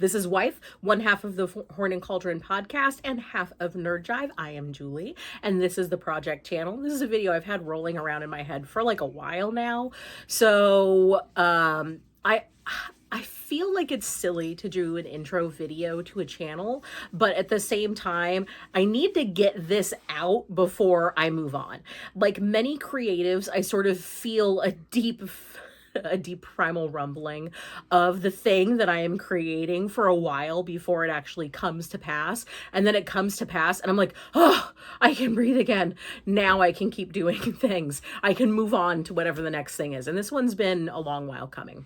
This is Wife, one half of the Horn and Cauldron podcast and half of Nerd Jive. I am Julie, and this is the project channel. This is a video I've had rolling around in my head for like a while now. So I feel like it's silly to do an intro video to a channel, but at the same time, I need to get this out before I move on. Like many creatives, I sort of feel a deep primal rumbling of the thing that I am creating for a while before it actually comes to pass. And then it comes to pass and I'm like, oh, I can breathe again. Now I can keep doing things. I can move on to whatever the next thing is. And this one's been a long while coming.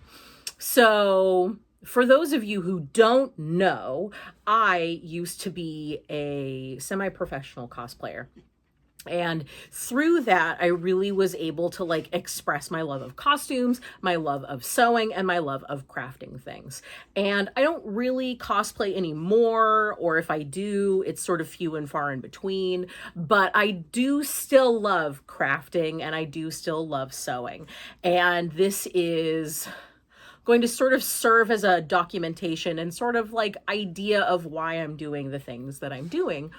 So for those of you who don't know, I used to be a semi-professional cosplayer. And through that, I really was able to like express my love of costumes, my love of sewing, and my love of crafting things. And I don't really cosplay anymore, or if I do, it's sort of few and far in between. But I do still love crafting and I do still love sewing. And this is going to sort of serve as a documentation and sort of like idea of why I'm doing the things that I'm doing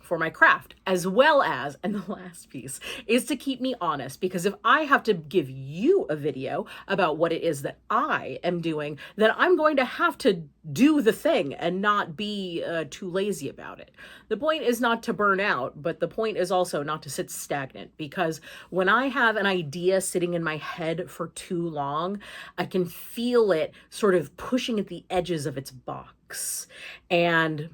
for my craft, as well as, and the last piece is to keep me honest, because if I have to give you a video about what it is that I am doing, then I'm going to have to do the thing and not be too lazy about it. The point is not to burn out, but the point is also not to sit stagnant, because when I have an idea sitting in my head for too long, I can feel it sort of pushing at the edges of its box. And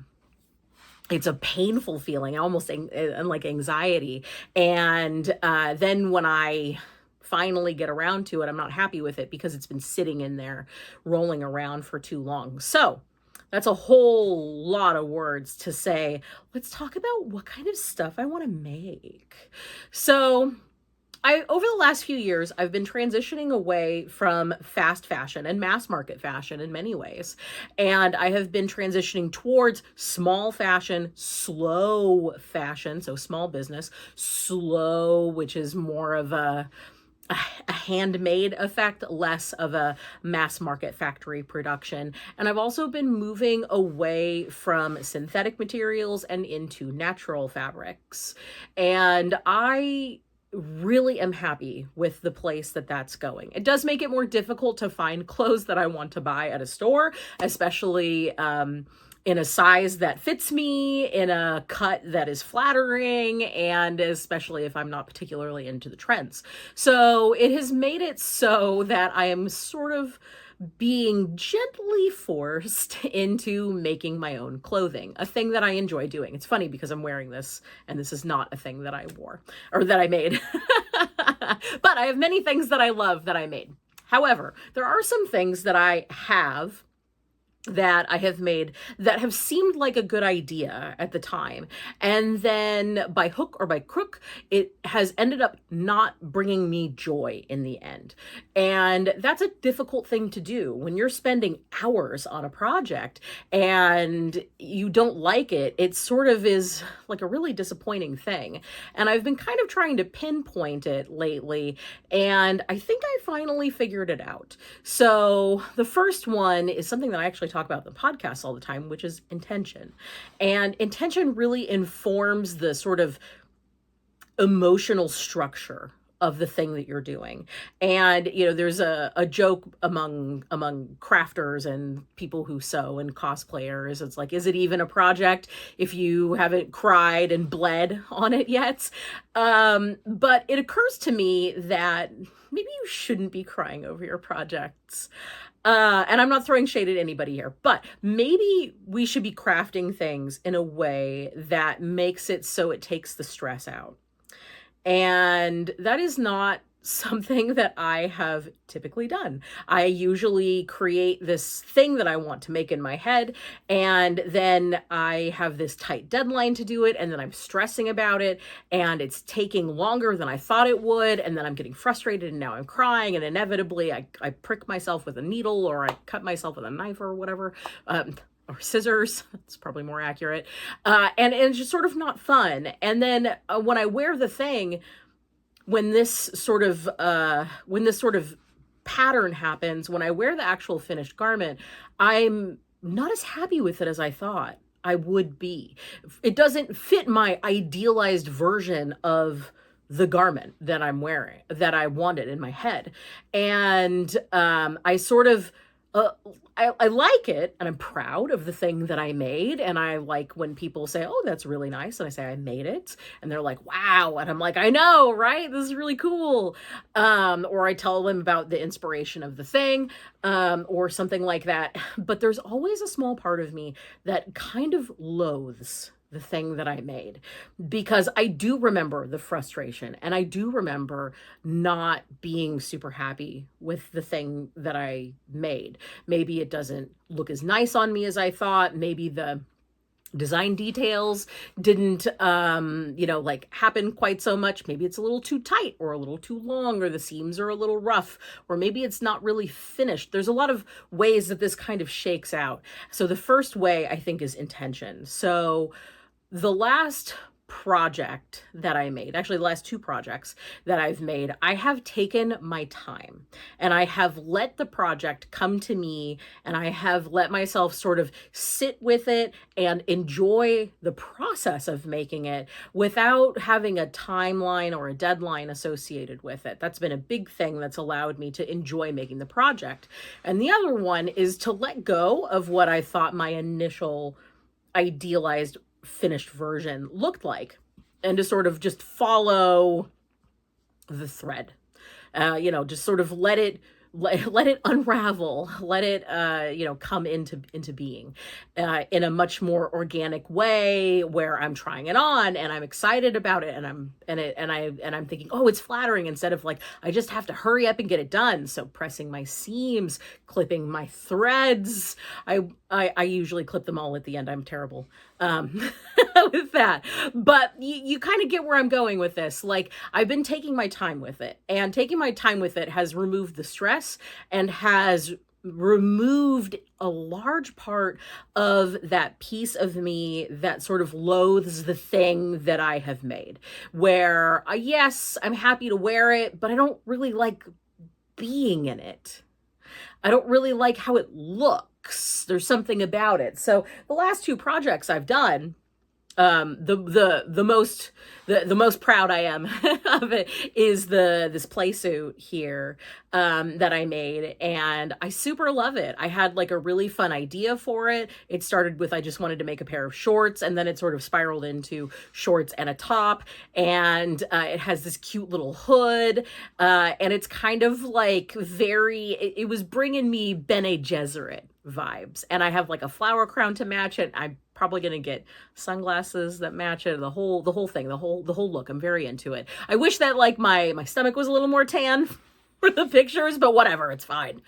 it's a painful feeling, almost like anxiety. And then when I finally get around to it, I'm not happy with it because it's been sitting in there rolling around for too long. So that's a whole lot of words to say, let's talk about what kind of stuff I want to make. So over the last few years, I've been transitioning away from fast fashion and mass market fashion in many ways. And I have been transitioning towards small fashion, slow fashion, so small business, slow, which is more of a handmade effect, less of a mass market factory production. And I've also been moving away from synthetic materials and into natural fabrics. And I really am happy with the place that that's going. It does make it more difficult to find clothes that I want to buy at a store, especially in a size that fits me, in a cut that is flattering, and especially if I'm not particularly into the trends. So it has made it so that I am sort of being gently forced into making my own clothing, a thing that I enjoy doing. It's funny because I'm wearing this and this is not a thing that I wore or that I made, but I have many things that I love that I made. However, there are some things that I have that I have made that have seemed like a good idea at the time. And then by hook or by crook, it has ended up not bringing me joy in the end. And that's a difficult thing to do when you're spending hours on a project and you don't like it. It sort of is like a really disappointing thing. And I've been kind of trying to pinpoint it lately. And I think I finally figured it out. So the first one is something that I actually talk about in the podcast all the time, which is intention. And intention really informs the sort of emotional structure of the thing that you're doing. And, you know, there's a joke among crafters and people who sew and cosplayers. It's like, is it even a project if you haven't cried and bled on it yet? But it occurs to me that maybe you shouldn't be crying over your projects. And I'm not throwing shade at anybody here, but maybe we should be crafting things in a way that makes it so it takes the stress out. And that is not something that I have typically done. I usually create this thing that I want to make in my head, and then I have this tight deadline to do it, and then I'm stressing about it, and it's taking longer than I thought it would, and then I'm getting frustrated, and now I'm crying, and inevitably I prick myself with a needle, or I cut myself with a knife or whatever, or scissors, that's probably more accurate, and it's just sort of not fun. And then when I wear the thing, when this sort of pattern happens, when I wear the actual finished garment, I'm not as happy with it as I thought I would be. It doesn't fit my idealized version of the garment that I'm wearing, that I wanted in my head. And I sort of, uh, I like it, and I'm proud of the thing that I made. And I like when people say, "Oh, that's really nice," and I say, "I made it," and they're like, "Wow," and I'm like, "I know, right? This is really cool." Or I tell them about the inspiration of the thing, or something like that. But there's always a small part of me that kind of loathes the thing that I made, because I do remember the frustration, and I do remember not being super happy with the thing that I made. Maybe it doesn't look as nice on me as I thought. Maybe the design details didn't like happen quite so much. Maybe it's a little too tight, or a little too long, or the seams are a little rough, or maybe it's not really finished. There's a lot of ways that this kind of shakes out. So the first way, I think, is intention. So the last project that I made, actually the last two projects that I've made, I have taken my time, and I have let the project come to me, and I have let myself sort of sit with it and enjoy the process of making it without having a timeline or a deadline associated with it. That's been a big thing that's allowed me to enjoy making the project. And the other one is to let go of what I thought my initial idealized finished version looked like, and to sort of just follow the thread, just sort of let it unravel, let it come into being in a much more organic way, where I'm trying it on and I'm excited about it, and I'm thinking, oh, it's flattering, instead of like, I just have to hurry up and get it done. So pressing my seams, clipping my threads. I usually clip them all at the end. I'm terrible with that, but you kind of get where I'm going with this. Like, I've been taking my time with it, and taking my time with it has removed the stress, and has removed a large part of that piece of me that sort of loathes the thing that I have made, where yes, I'm happy to wear it, but I don't really like being in it. I don't really like how it looks. There's something about it. So the last two projects I've done, the most proud I am of it is this play suit here that I made, and I super love it. I had like a really fun idea for it. It started with, I just wanted to make a pair of shorts, and then it sort of spiraled into shorts and a top, and it has this cute little hood, and it's kind of like it was bringing me Bene Gesserit vibes, and I have like a flower crown to match it. I'm probably gonna get sunglasses that match it, the whole thing, the whole look. I'm very into it. I wish that like my stomach was a little more tan for the pictures, but whatever, it's fine.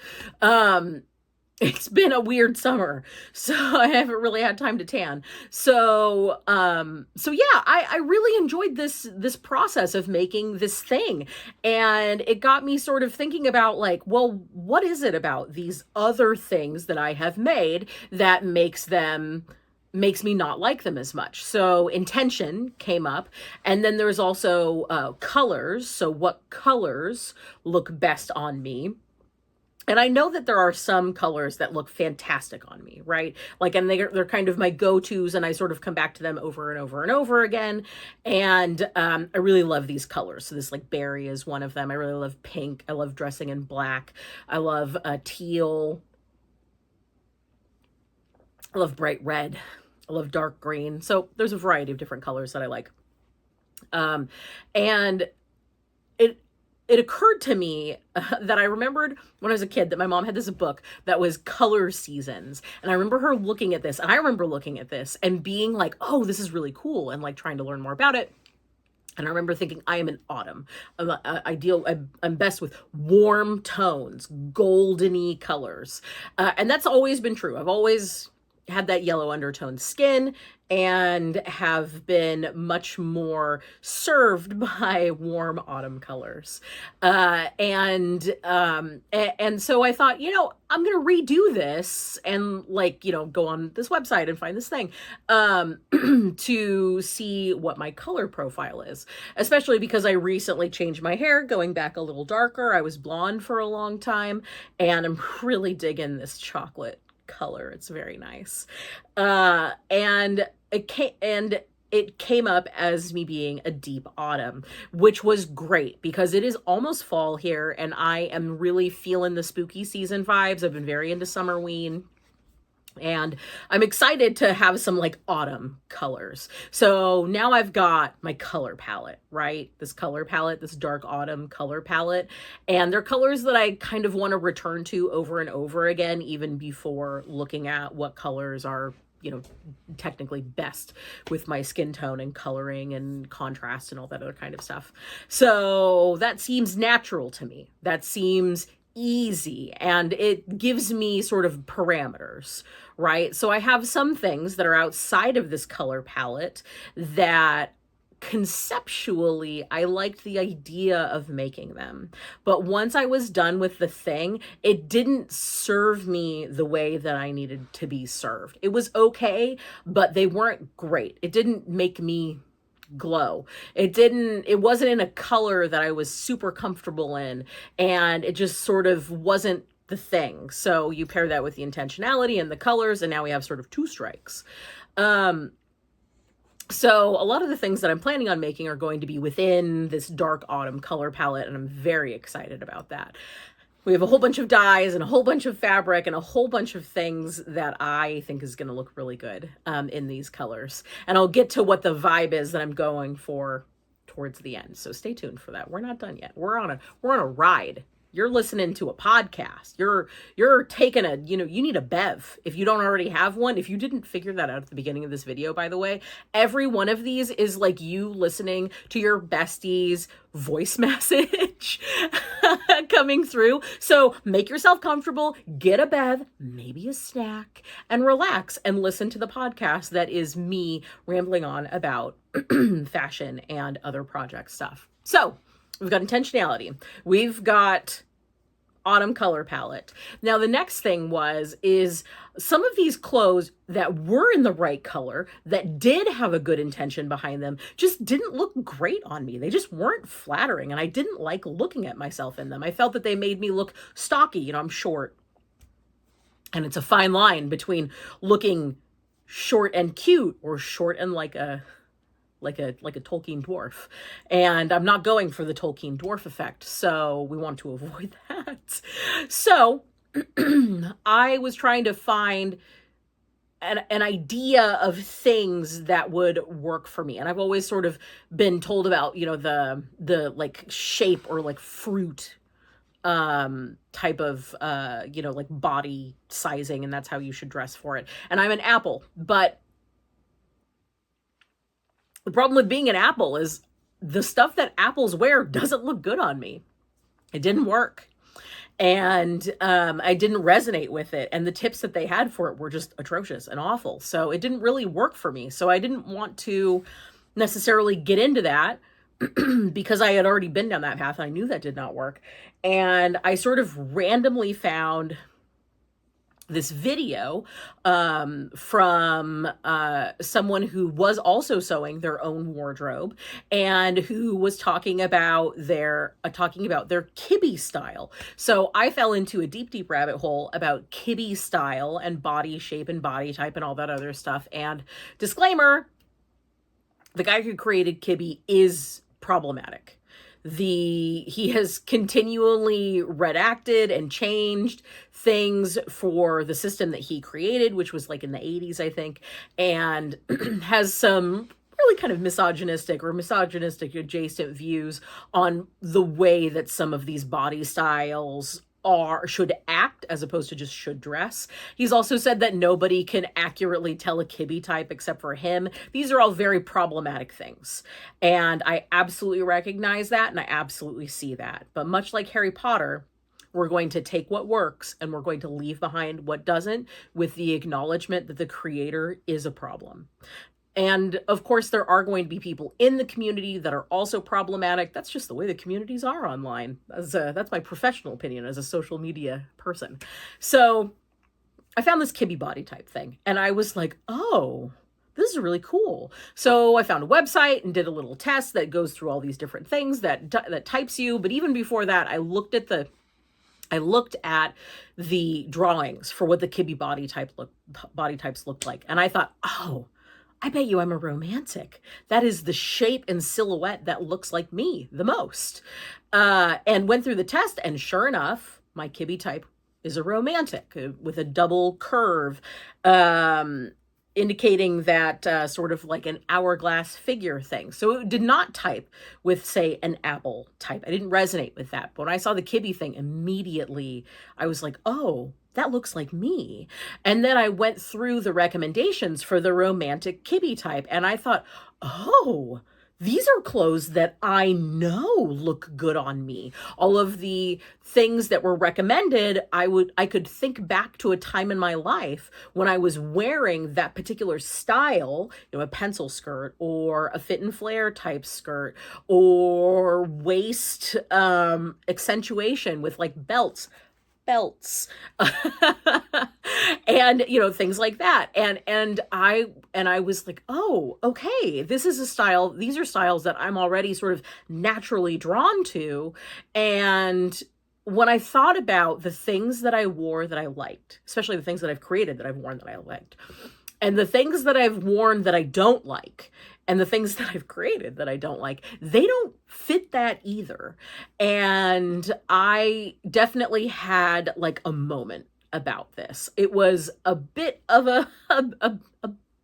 It's been a weird summer, so I haven't really had time to tan. So yeah, I really enjoyed this process of making this thing. And it got me sort of thinking about like, well, what is it about these other things that I have made that makes me not like them as much? So intention came up, and then there's also colors. So what colors look best on me? And I know that there are some colors that look fantastic on me, right? Like, and they're kind of my go-tos, and I sort of come back to them over and over and over again. And I really love these colors. So this like berry is one of them. I really love pink. I love dressing in black. I love teal. I love bright red. I love dark green. So there's a variety of different colors that I like. And it occurred to me that I remembered when I was a kid that my mom had this book that was color seasons. And I remember her looking at this, and I remember looking at this and being like, oh, this is really cool, and like trying to learn more about it. And I remember thinking, I am an autumn. I'm best with warm tones, goldeny colors. And that's always been true. I've always had that yellow undertone skin, and have been much more served by warm autumn colors. And so I thought, I'm going to redo this, and like, go on this website and find this thing, to see what my color profile is, especially because I recently changed my hair, going back a little darker. I was blonde for a long time, and I'm really digging this chocolate color. It's very nice. And it came up as me being a deep autumn, which was great because it is almost fall here and I am really feeling the spooky season vibes. I've been very into Summerween. And I'm excited to have some like autumn colors. So now I've got my color palette, right? This color palette, this dark autumn color palette. And they're colors that I kind of want to return to over and over again, even before looking at what colors are, you know, technically best with my skin tone and coloring and contrast and all that other kind of stuff. So that seems natural to me. That seems easy, and it gives me sort of parameters, right? So I have some things that are outside of this color palette that conceptually I liked the idea of making them, but once I was done with the thing, it didn't serve me the way that I needed to be served. It was okay, but they weren't great. It didn't make me glow. It wasn't in a color that I was super comfortable in, and it just sort of wasn't the thing. So you pair that with the intentionality and the colors, and now we have sort of two strikes. So a lot of the things that I'm planning on making are going to be within this dark autumn color palette, and I'm very excited about that. We have a whole bunch of dyes and a whole bunch of fabric and a whole bunch of things that I think is going to look really good in these colors. And I'll get to what the vibe is that I'm going for towards the end. So stay tuned for that. We're not done yet. We're on a ride. You're listening to a podcast. You're taking you need a bev. If you don't already have one, if you didn't figure that out at the beginning of this video, by the way, every one of these is like you listening to your bestie's voice message coming through. So make yourself comfortable, get a bev, maybe a snack, and relax and listen to the podcast that is me rambling on about fashion and other project stuff. So we've got intentionality. We've got autumn color palette. Now the next thing is some of these clothes that were in the right color, that did have a good intention behind them, just didn't look great on me. They just weren't flattering, and I didn't like looking at myself in them. I felt that they made me look stocky. You know, I'm short, and it's a fine line between looking short and cute or short and like a Tolkien dwarf. And I'm not going for the Tolkien dwarf effect, so we want to avoid that. So I was trying to find an idea of things that would work for me. And I've always sort of been told about, you know, the like shape or like fruit type of like body sizing, and that's how you should dress for it. And I'm an apple, but the problem with being an apple is the stuff that apples wear doesn't look good on me. It didn't work. And I didn't resonate with it. And the tips that they had for it were just atrocious and awful. So it didn't really work for me. So I didn't want to necessarily get into that because I had already been down that path. And I knew that did not work. And I sort of randomly found this video from someone who was also sewing their own wardrobe and who was talking about their Kibbe style. So I fell into a deep rabbit hole about Kibbe style and body shape and body type and all that other stuff. And disclaimer, the guy who created Kibbe is problematic. He has continually redacted and changed things for the system that he created, which was like in the 80s, I think, and has some really kind of misogynistic adjacent views on the way that some of these body styles should act as opposed to just should dress. He's also said that nobody can accurately tell a Kibbe type except for him. These are all very problematic things. And I absolutely recognize that, and I absolutely see that. But much like Harry Potter, we're going to take what works and we're going to leave behind what doesn't, with the acknowledgement that the creator is a problem. And of course, there are going to be people in the community that are also problematic. That's just the way the communities are online. That's my professional opinion as a social media person. So I found this Kibbe body type thing, and I was like, oh, this is really cool. So I found a website and did a little test that goes through all these different things that types you. But even before that, I looked at the I looked at the drawings for what the Kibbe body types looked like. And I thought, oh, I bet you I'm a romantic. That is the shape and silhouette that looks like me the most. And went through the test, and sure enough, my Kibbe type is a romantic with a double curve, indicating that sort of like an hourglass figure thing. So it did not type with, say, an apple type. I didn't resonate with that. But when I saw the Kibbe thing, immediately I was like, oh, that looks like me. And then I went through the recommendations for the romantic Kibbe type, and I thought, oh, these are clothes that I know look good on me. All of the things that were recommended, I could think back to a time in my life when I was wearing that particular style, a pencil skirt or a fit and flare type skirt or waist accentuation with like belts and things like that, and I was like, oh, okay, this is a style, these are styles that I'm already sort of naturally drawn to. And when I thought about the things that I wore that I liked, especially the things that I've created that I've worn that I liked, and the things that I've worn that I don't like, and the things that I've created that I don't like, they don't fit that either. And I definitely had like a moment about this. It was a bit of a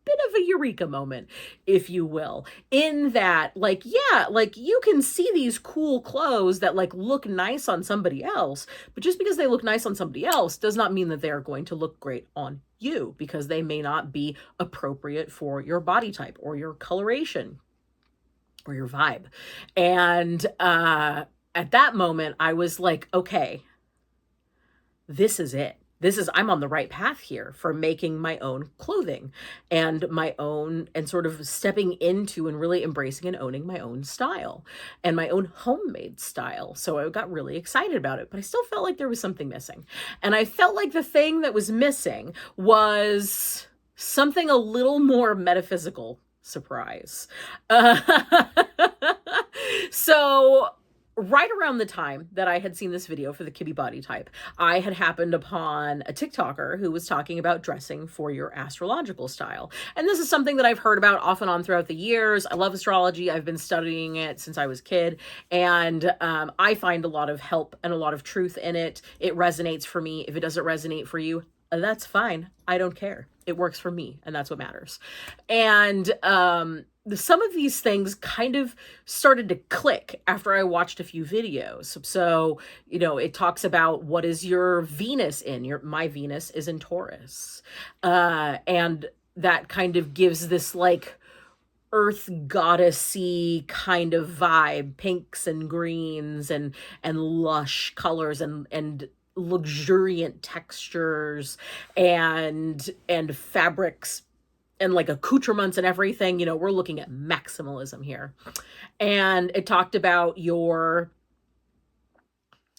bit of a eureka moment, if you will, in that, like, yeah, like you can see these cool clothes that like look nice on somebody else, but just because they look nice on somebody else does not mean that they're going to look great on you, because they may not be appropriate for your body type or your coloration or your vibe. And at that moment, I was like, okay, this is it. I'm on the right path here for making my own clothing and my own, and sort of stepping into and really embracing and owning my own style and my own homemade style. So I got really excited about it, but I still felt like there was something missing. And I felt like the thing that was missing was something a little more metaphysical. Surprise. So right around the time that I had seen this video for the Kibbe body type, I had happened upon a TikToker who was talking about dressing for your astrological style. And this is something that I've heard about off and on throughout the years. I love astrology. I've been studying it since I was a kid. And I find a lot of help and a lot of truth in it. It resonates for me. If it doesn't resonate for you, that's fine. I don't care. It works for me, and that's what matters. And some of these things kind of started to click after I watched a few videos. So, it talks about what is your Venus in. My Venus is in Taurus. And that kind of gives this like earth goddessy kind of vibe, pinks and greens and lush colors and luxuriant textures and fabrics and like accoutrements and everything. We're looking at maximalism here. And it talked about your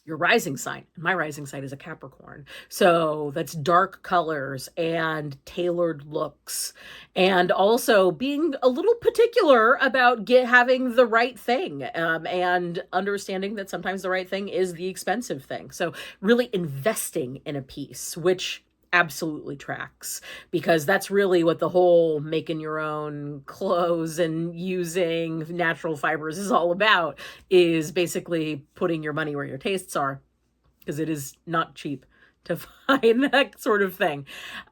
rising sign. My rising sign is a Capricorn. So that's dark colors and tailored looks, and also being a little particular about having the right thing, and understanding that sometimes the right thing is the expensive thing. So really investing in a piece, which absolutely tracks, because that's really what the whole making your own clothes and using natural fibers is all about, is basically putting your money where your tastes are, because it is not cheap to find that sort of thing.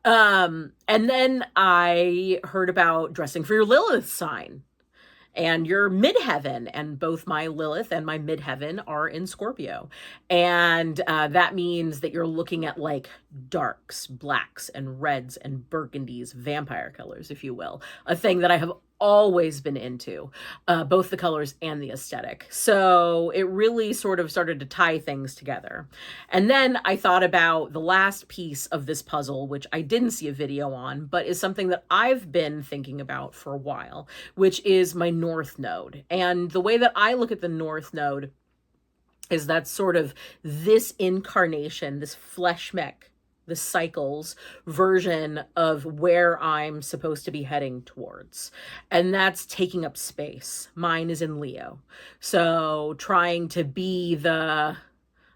And then I heard about dressing for your Lilith sign and your midheaven, and both my Lilith and my midheaven are in Scorpio. And that means that you're looking at like darks, blacks, and reds, and burgundies, vampire colors, if you will, a thing that I have always been into, both the colors and the aesthetic. So it really sort of started to tie things together. And then I thought about the last piece of this puzzle, which I didn't see a video on, but is something that I've been thinking about for a while, which is my North Node. And the way that I look at the North Node is that sort of this incarnation, this flesh mech, the cycles version of where I'm supposed to be heading towards. And that's taking up space. Mine is in Leo. So trying to be the,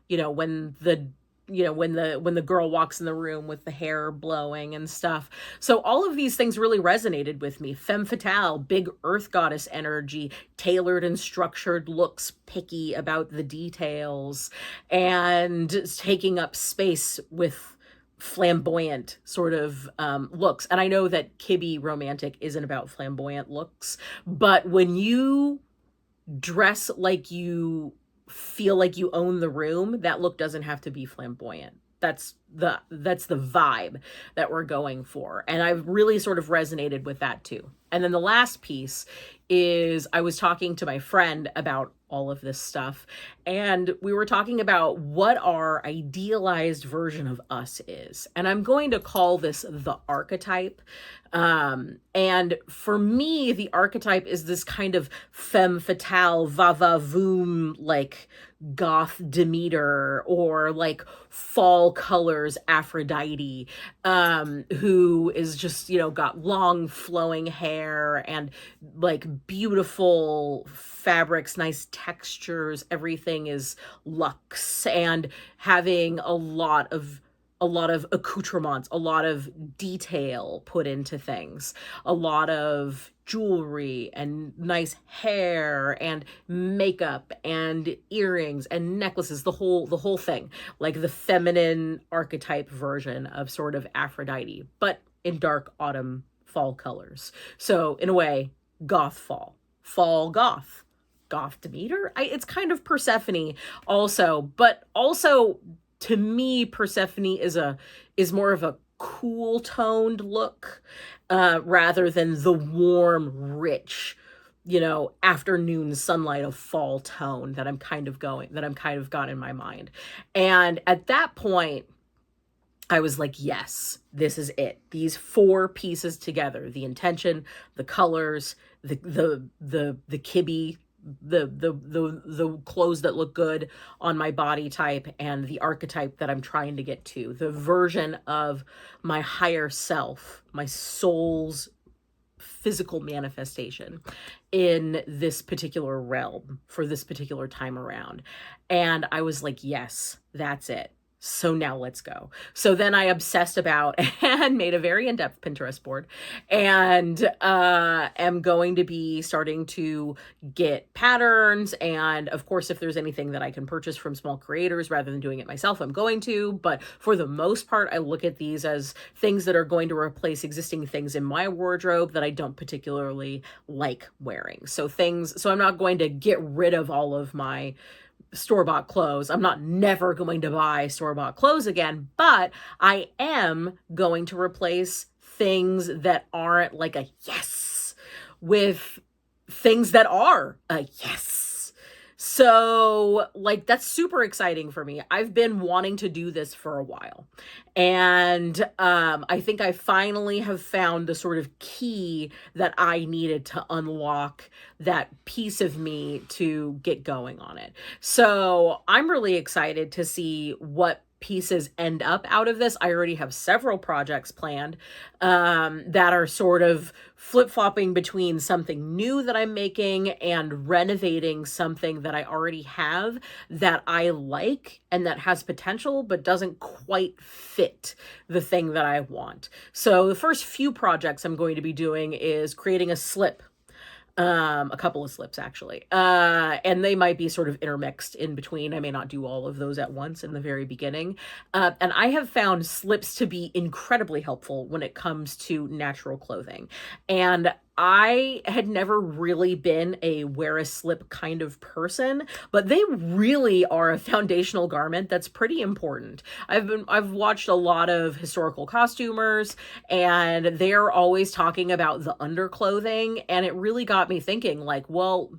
when the you know, when the girl walks in the room with the hair blowing and stuff. So all of these things really resonated with me. Femme fatale, big earth goddess energy, tailored and structured looks, picky about the details, and taking up space with flamboyant sort of looks. And I know that Kibbe Romantic isn't about flamboyant looks, but when you dress like you feel like you own the room, that look doesn't have to be flamboyant. That's the vibe that we're going for. And I've really sort of resonated with that too. And then the last piece is I was talking to my friend about all of this stuff, and we were talking about what our idealized version of us is. And I'm going to call this the archetype. And for me, the archetype is this kind of femme fatale, va-va-voom, like goth Demeter, or like fall colors Aphrodite, who is just, you know, got long flowing hair and like beautiful fabrics, nice textures. Everything is luxe, and having a lot of accoutrements, a lot of detail put into things, a lot of jewelry and nice hair and makeup and earrings and necklaces, the whole thing, like the feminine archetype version of sort of Aphrodite, but in dark autumn fall colors. So in a way, goth fall goth Demeter. It's kind of Persephone also, but also to me, Persephone is more of a cool toned look, rather than the warm, rich, you know, afternoon sunlight of fall tone that I'm kind of got in my mind. And at that point, I was like, yes, this is it. These four pieces together, the intention, the colors, the Kibbe, the clothes that look good on my body type, and the archetype that I'm trying to get to, the version of my higher self, my soul's physical manifestation in this particular realm for this particular time around. And I was like, yes, that's it. So now let's go. So then I obsessed about and made a very in-depth Pinterest board, and am going to be starting to get patterns. And of course, if there's anything that I can purchase from small creators rather than doing it myself, I'm going to. But for the most part, I look at these as things that are going to replace existing things in my wardrobe that I don't particularly like wearing. So I'm not going to get rid of all of my store-bought clothes. I'm not never going to buy store-bought clothes again, but I am going to replace things that aren't like a yes with things that are a yes. So like, that's super exciting for me. I've been wanting to do this for a while. And I think I finally have found the sort of key that I needed to unlock that piece of me to get going on it. So I'm really excited to see what pieces end up out of this. I already have several projects planned that are sort of flip-flopping between something new that I'm making and renovating something that I already have that I like and that has potential but doesn't quite fit the thing that I want. So the first few projects I'm going to be doing is creating a slip, a couple of slips actually, and they might be sort of intermixed in between. I may not do all of those at once in the very beginning, and I have found slips to be incredibly helpful when it comes to natural clothing. And I had never really been a wear a slip kind of person, but they really are a foundational garment that's pretty important. I've watched a lot of historical costumers, and they're always talking about the underclothing, and it really got me thinking, like, well,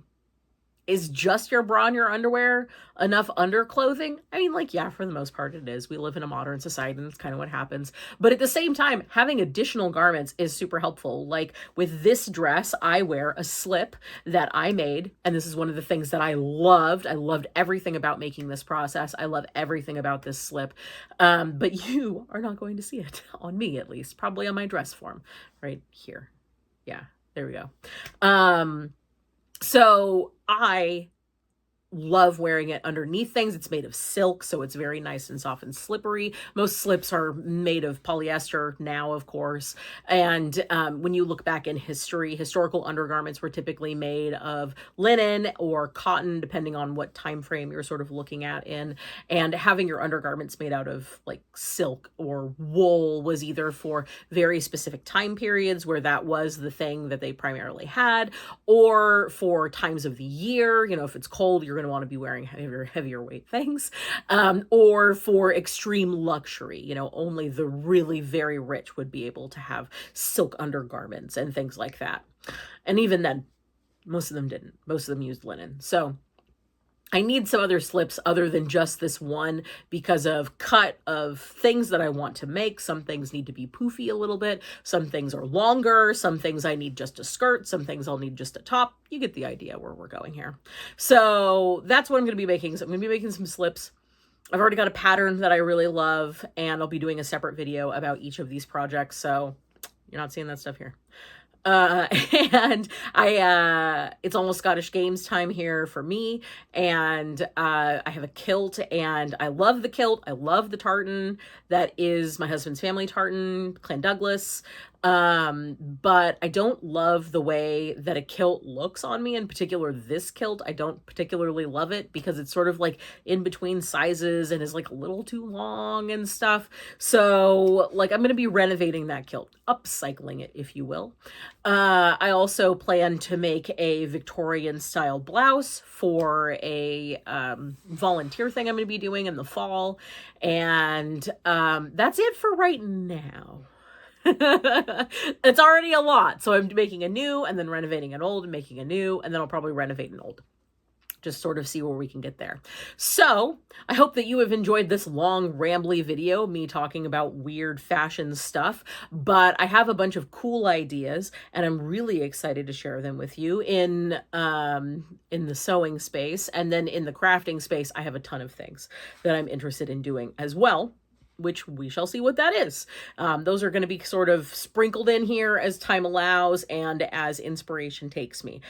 is just your bra and your underwear enough underclothing? I mean, like, yeah, for the most part it is. We live in a modern society and that's kind of what happens. But at the same time, having additional garments is super helpful. Like with this dress, I wear a slip that I made. And this is one of the things that I loved. I loved everything about making this process. I love everything about this slip. But you are not going to see it on me, at least. Probably on my dress form right here. Yeah, there we go. So I love wearing it underneath things. It's made of silk, so it's very nice and soft and slippery. Most slips are made of polyester now, of course. And when you look back in history, historical undergarments were typically made of linen or cotton, depending on what time frame you're sort of looking at in. And having your undergarments made out of like silk or wool was either for very specific time periods where that was the thing that they primarily had, or for times of the year. You know, if it's cold, you're going to want to be wearing heavier weight things, or for extreme luxury. You know, only the really very rich would be able to have silk undergarments and things like that. And even then, most of them didn't. Most of them used linen. So I need some other slips other than just this one because of cut of things that I want to make. Some things need to be poofy a little bit. Some things are longer. Some things I need just a skirt. Some things I'll need just a top. You get the idea where we're going here. So that's what I'm going to be making. So I'm going to be making some slips. I've already got a pattern that I really love, and I'll be doing a separate video about each of these projects. So you're not seeing that stuff here. And it's almost Scottish Games time here for me. And, I have a kilt, and I love the kilt. I love the tartan. That is my husband's family tartan, Clan Douglas. But I don't love the way that a kilt looks on me. In particular, this kilt, I don't particularly love it because it's sort of like in between sizes and is like a little too long and stuff. So like, I'm going to be renovating that kilt, upcycling it, if you will. I also plan to make a Victorian style blouse for a, volunteer thing I'm going to be doing in the fall. And, that's it for right now. It's already a lot. So I'm making a new and then renovating an old and making a new, and then I'll probably renovate an old. Just sort of see where we can get there. So I hope that you have enjoyed this long rambly video, me talking about weird fashion stuff, but I have a bunch of cool ideas and I'm really excited to share them with you in the sewing space. And then in the crafting space, I have a ton of things that I'm interested in doing as well, which we shall see what that is. Those are going to be sort of sprinkled in here as time allows and as inspiration takes me.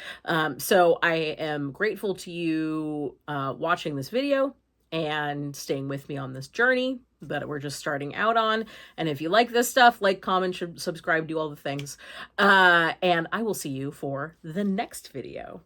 So I am grateful to you watching this video and staying with me on this journey that we're just starting out on. And if you like this stuff, like, comment, subscribe, do all the things. And I will see you for the next video.